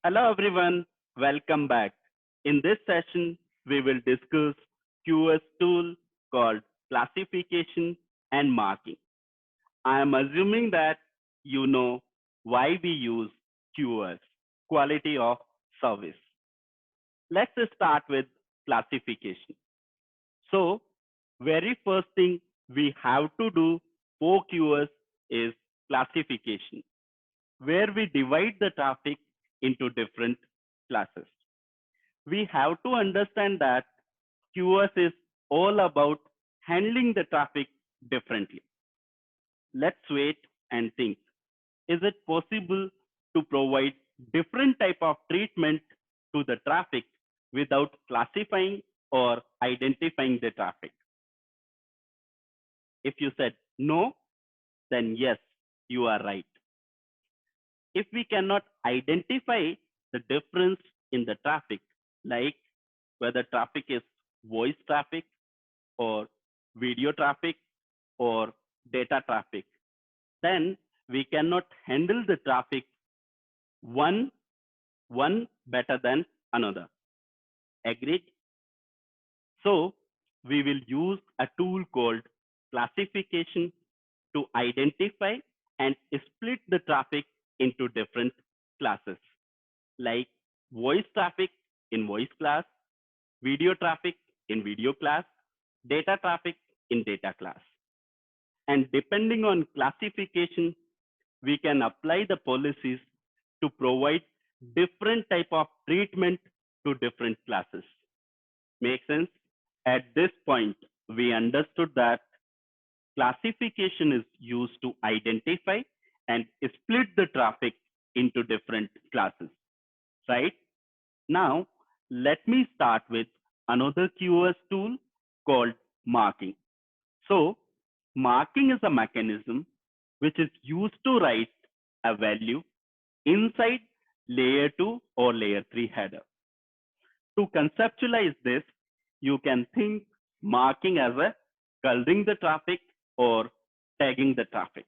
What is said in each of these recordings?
Hello everyone, welcome back. In this session, we will discuss QoS tool called classification and marking. I am assuming that you know why we use QoS, quality of service. Let's start with classification. So, very first thing we have to do for QoS is classification, where we divide the traffic into different classes. We have to understand that QoS is all about handling the traffic differently. Let's wait and think. Is it possible to provide different type of treatment to the traffic without classifying or identifying the traffic? If you said no, then yes, you are right. If we cannot identify the difference in the traffic, like whether traffic is voice traffic or video traffic or data traffic, then we cannot handle the traffic one one better than another. Agreed? So we will use a tool called classification to identify and split the traffic into different classes, like voice traffic in voice class, video traffic in video class, data traffic in data class. And depending on classification, we can apply the policies to provide different type of treatment to different classes. Make sense? At this point, we understood that classification is used to identify and split the traffic into different classes, right? Now, let me start with another QoS tool called marking. So, marking is a mechanism which is used to write a value inside layer 2 or layer 3 header. To conceptualize this, you can think marking as a coloring the traffic or tagging the traffic.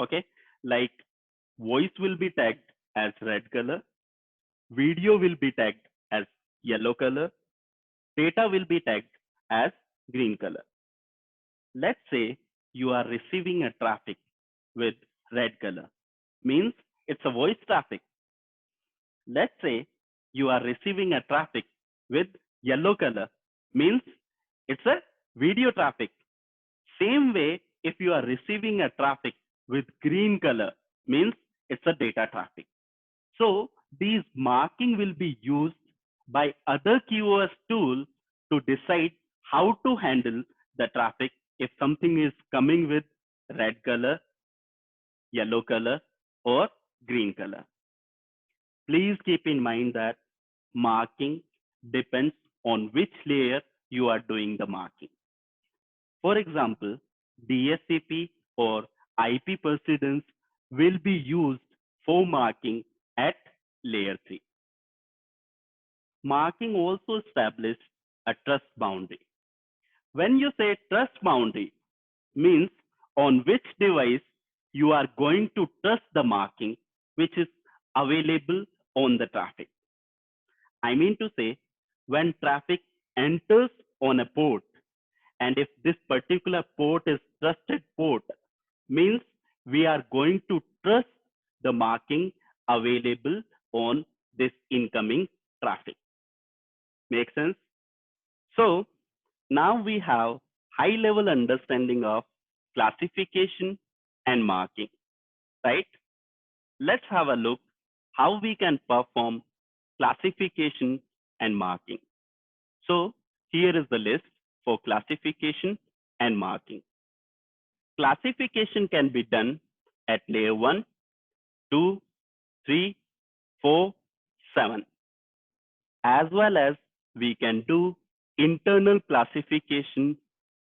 Okay, like voice will be tagged as red color, video will be tagged as yellow color, data will be tagged as green color. Let's say you are receiving a traffic with red color, means it's a voice traffic. Let's say you are receiving a traffic with yellow color, means it's a video traffic. Same way, if you are receiving a traffic with green color, means it's a data traffic. So these marking will be used by other QoS tool to decide how to handle the traffic if something is coming with red color, yellow color, or green color. Please keep in mind that marking depends on which layer you are doing the marking. For example, DSCP or IP precedence will be used for marking at layer 3. Marking also establishes a trust boundary. When you say trust boundary, means on which device you are going to trust the marking which is available on the traffic. I mean to say, when traffic enters on a port, and if this particular port is trusted port, means we are going to trust the marking available on this incoming traffic. Make sense? So now we have high level understanding of classification and marking, right? Let's have a look how we can perform classification and marking. So here is the list for classification and marking. Classification can be done at layer 1, 2, 3, 4, 7, as well as we can do internal classification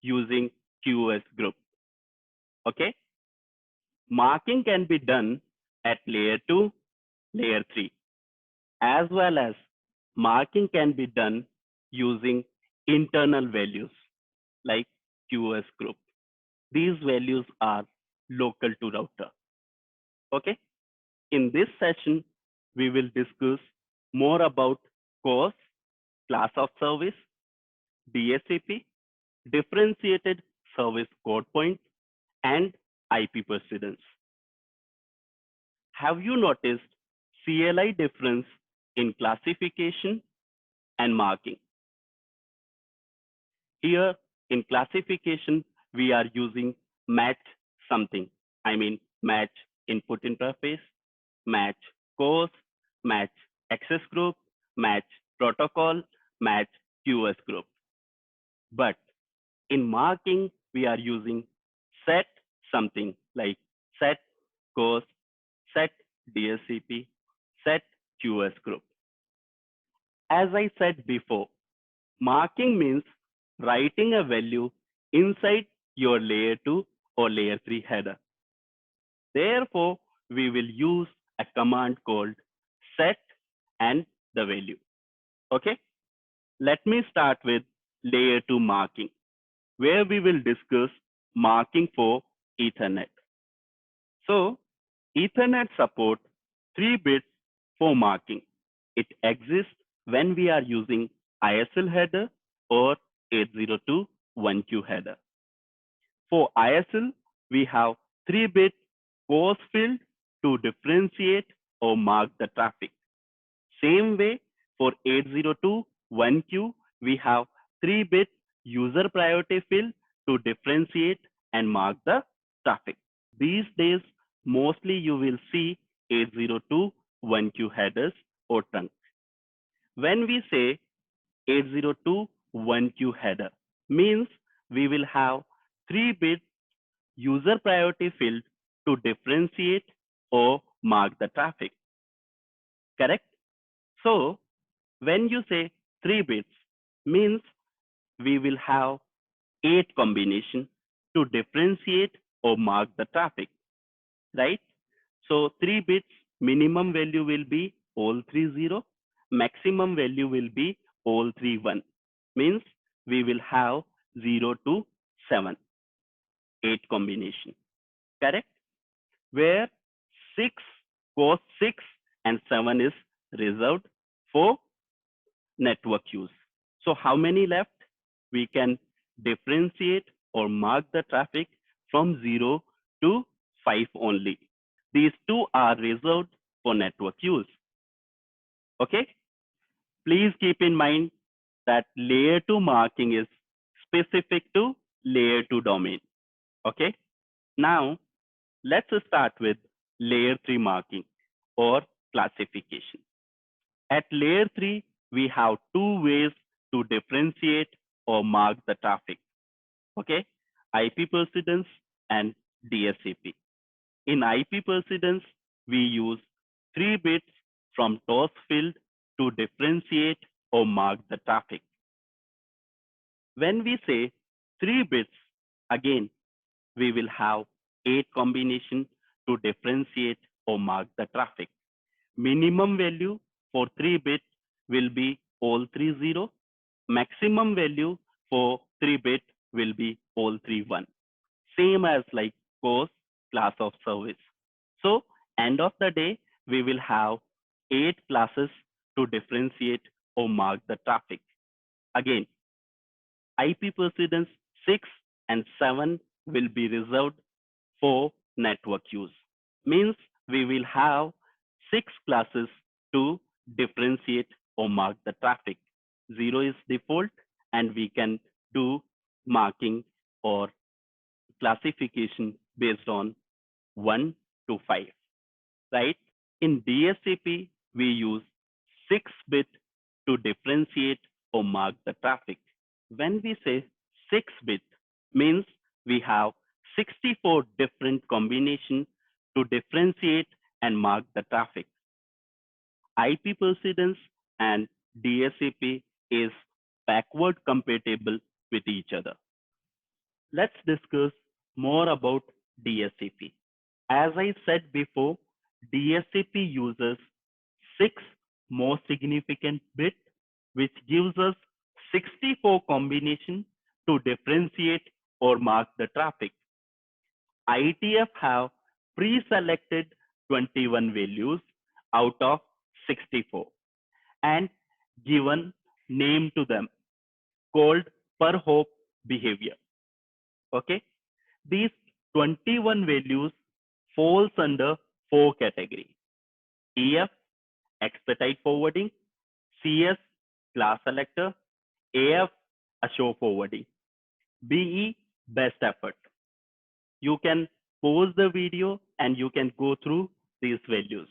using QoS group. Okay. Marking can be done at layer 2, layer 3, as well as marking can be done using internal values like QoS group. These values are local to router. Okay. In this session, we will discuss more about QoS, class of service, DSCP, differentiated service code point, and IP precedence. Have you noticed CLI difference in classification and marking? Here in classification, we are using match something. I mean match input interface, match course, match access group, match protocol, match QoS group. But in marking, we are using set something like set course, set DSCP, set QoS group. As I said before, marking means writing a value inside your layer 2 or layer 3 header. Therefore, we will use a command called set and the value. Okay, let me start with layer 2 marking, where we will discuss marking for Ethernet. So, Ethernet support 3 bits for marking. It exists when we are using ISL header or 802.1q header. For ISL, we have 3-bit QoS field to differentiate or mark the traffic. Same way, for 802.1q, we have 3-bit user priority field to differentiate and mark the traffic. These days, mostly you will see 802.1q headers or trunk. When we say 802.1q header, means we will have 3-bit user priority field to differentiate or mark the traffic. Correct? So when you say 3 bits, means we will have 8 combination to differentiate or mark the traffic, right? So 3 bits minimum value will be all 3 0, maximum value will be all 3 1, means we will have 0 to 7, 8 combination, correct? Where 6, QoS 6 and 7 is reserved for network use. So how many left? We can differentiate or mark the traffic from 0 to 5 only. These 2 are reserved for network use. Okay? Please keep in mind that layer 2 marking is specific to layer 2 domain. Okay? Now, let's start with layer 3 marking or classification. At layer 3, we have 2 ways to differentiate or mark the traffic. Okay, IP precedence and DSCP. In IP precedence, we use 3 bits from TOS field to differentiate or mark the traffic. When we say 3 bits, again, we will have 8 combinations to differentiate or mark the traffic. Minimum value for 3 bits will be all 3 0. Maximum value for 3 bit will be all 3 1. Same as like QoS, class of service. So end of the day, we will have 8 classes to differentiate or mark the traffic. Again, IP precedence 6 and 7 will be reserved for network use. Means we will have 6 classes to differentiate or mark the traffic. 0 is default, and we can do marking or classification based on 1 to 5, right? In DSCP, we use 6-bit to differentiate or mark the traffic. When we say 6-bit, means we have 64 different combinations to differentiate and mark the traffic. IP precedence and DSCP is backward compatible with each other. Let's discuss more about DSCP. As I said before, DSCP uses 6 most significant bits, which gives us 64 combinations to differentiate or mark the traffic. IETF have pre-selected 21 values out of 64 and given name to them called per hop behavior. Okay, these 21 values falls under four categories: EF, expedite forwarding; CS, class selector; AF, assure forwarding; BE, best effort. You can pause the video and you can go through these values.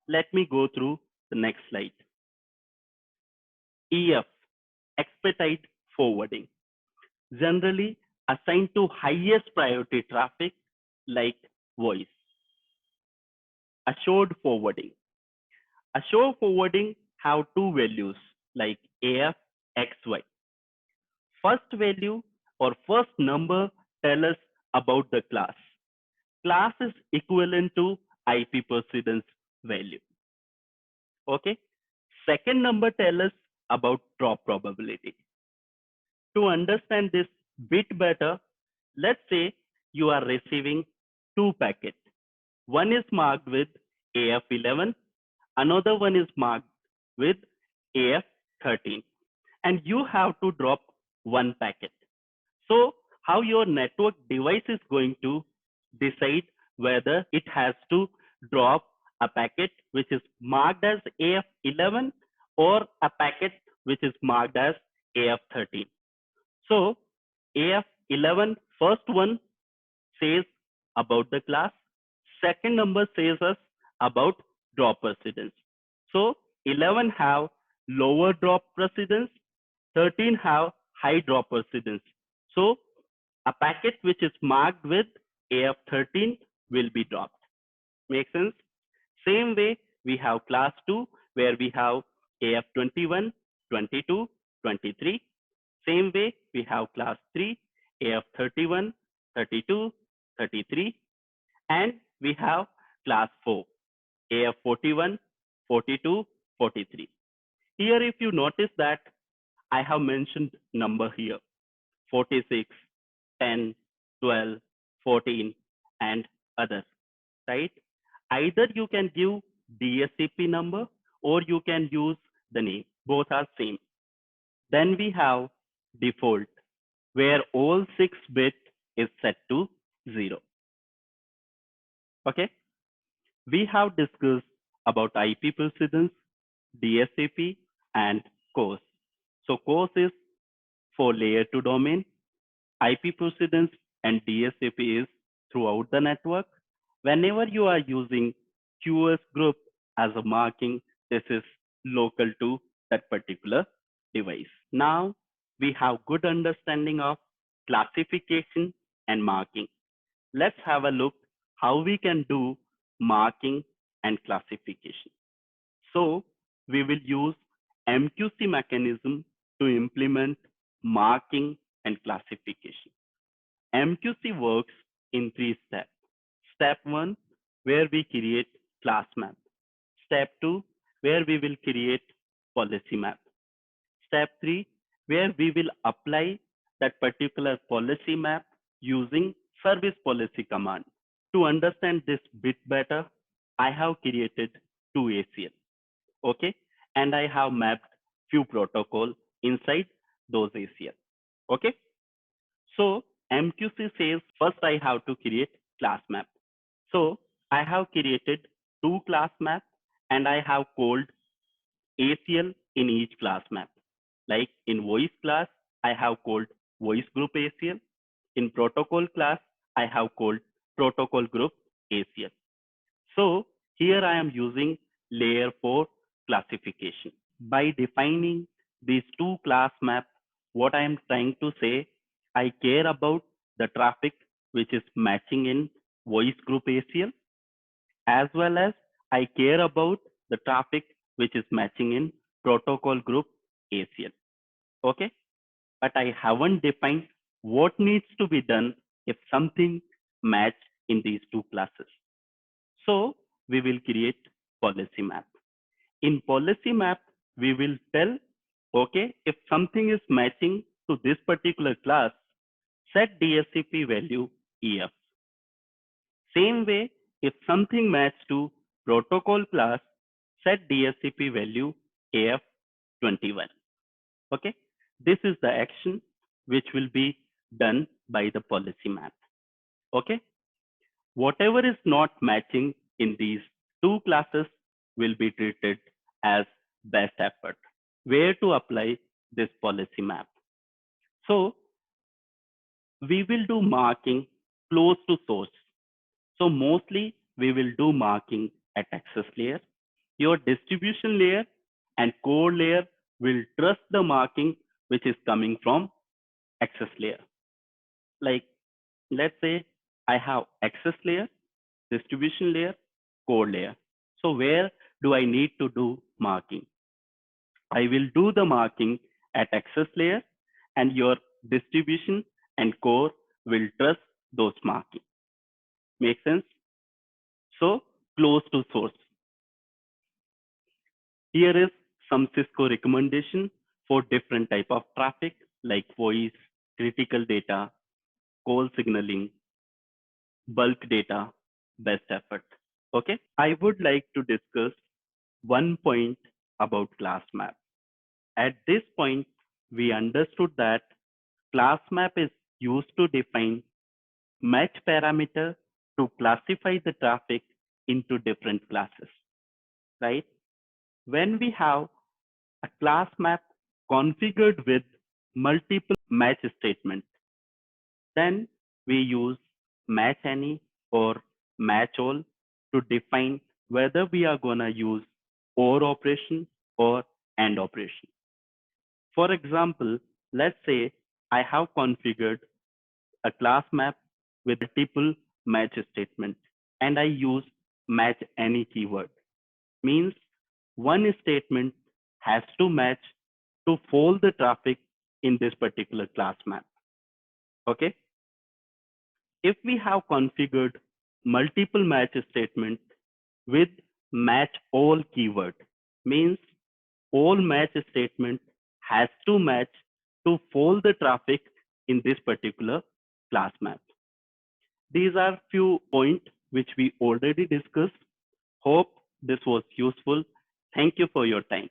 Let me go through the next slide. EF, expedite forwarding, generally assigned to highest priority traffic like voice. Assured forwarding. Assured forwarding have two values like AF, XY. First value or first number tell us about the class. Class is equivalent to IP precedence value. Okay. Second number tell us about drop probability. To understand this bit better, let's say you are receiving two packets. One is marked with AF11, another one is marked with AF13, and you have to drop one packet. So how your network device is going to decide whether it has to drop a packet which is marked as AF11 or a packet which is marked as AF13. So AF11, first one says about the class. Second number says us about drop precedence. So 11 have lower drop precedence, 13 have high drop precedence. So a packet which is marked with AF13 will be dropped. Make sense? Same way, we have class 2 where we have AF21, 22, 23. Same way, we have class 3, AF31, 32, 33. And we have class 4, AF41, 42, 43. Here, if you notice that I have mentioned number here, 46, 10, 12, 14, and others, right? Either you can give DSCP number or you can use the name. Both are same. Then we have default, where all 6 bit is set to 0. Okay. We have discussed about IP precedence, DSCP, and QoS. So QoS is for layer 2 domain. IP precedence and DSCP is throughout the network. Whenever you are using QoS group as a marking, this is local to that particular device. Now we have good understanding of classification and marking. Let's have a look how we can do marking and classification. So we will use MQC mechanism to implement marking and classification. MQC works in 3 steps. Step 1, where we create class map. Step 2, where we will create policy map. Step 3, where we will apply that particular policy map using service policy command. To understand this bit better, I have created 2 ACL. Okay, and I have mapped few protocol inside those ACL. Okay, so MQC says first I have to create class map. So I have created 2 class map and I have called ACL in each class map. Like in voice class, I have called voice group ACL. In protocol class, I have called protocol group ACL. So here I am using layer 4 classification. By defining these 2 class maps, what I am trying to say, I care about the traffic which is matching in voice group ACL, as well as I care about the traffic which is matching in protocol group ACL. Okay, but I haven't defined what needs to be done if something match in these 2 classes. So we will create policy map. In policy map, we will tell, okay, if something is matching to this particular class, set DSCP value EF. Same way, if something match to protocol class, set DSCP value AF21. Okay, this is the action which will be done by the policy map. Okay, whatever is not matching in these two classes will be treated as best effort. Where to apply this policy map? So we will do marking close to source. So mostly we will do marking at access layer. Your distribution layer and core layer will trust the marking which is coming from access layer. Like, let's say I have access layer, distribution layer, core layer. So where do I need to do marking? I will do the marking at access layer, and your distribution and core will trust those marking. Make sense? So close to source. Here is some Cisco recommendation for different type of traffic like voice, critical data, call signaling, bulk data, best effort. Okay, I would like to discuss one point about class map. At this point, we understood that class map is used to define match parameter to classify the traffic into different classes, right? When we have a class map configured with multiple match statements, then we use match any or match all to define whether we are going to use OR operation or AND operation. For example, let's say I have configured a class map with multiple match statements and I use match any keyword. Means one statement has to match to fold the traffic in this particular class map. Okay. If we have configured multiple match statements with match all keyword, means all match statement has to match to fold the traffic in this particular class map. These are few points which we already discussed. Hope this was useful. Thank you for your time.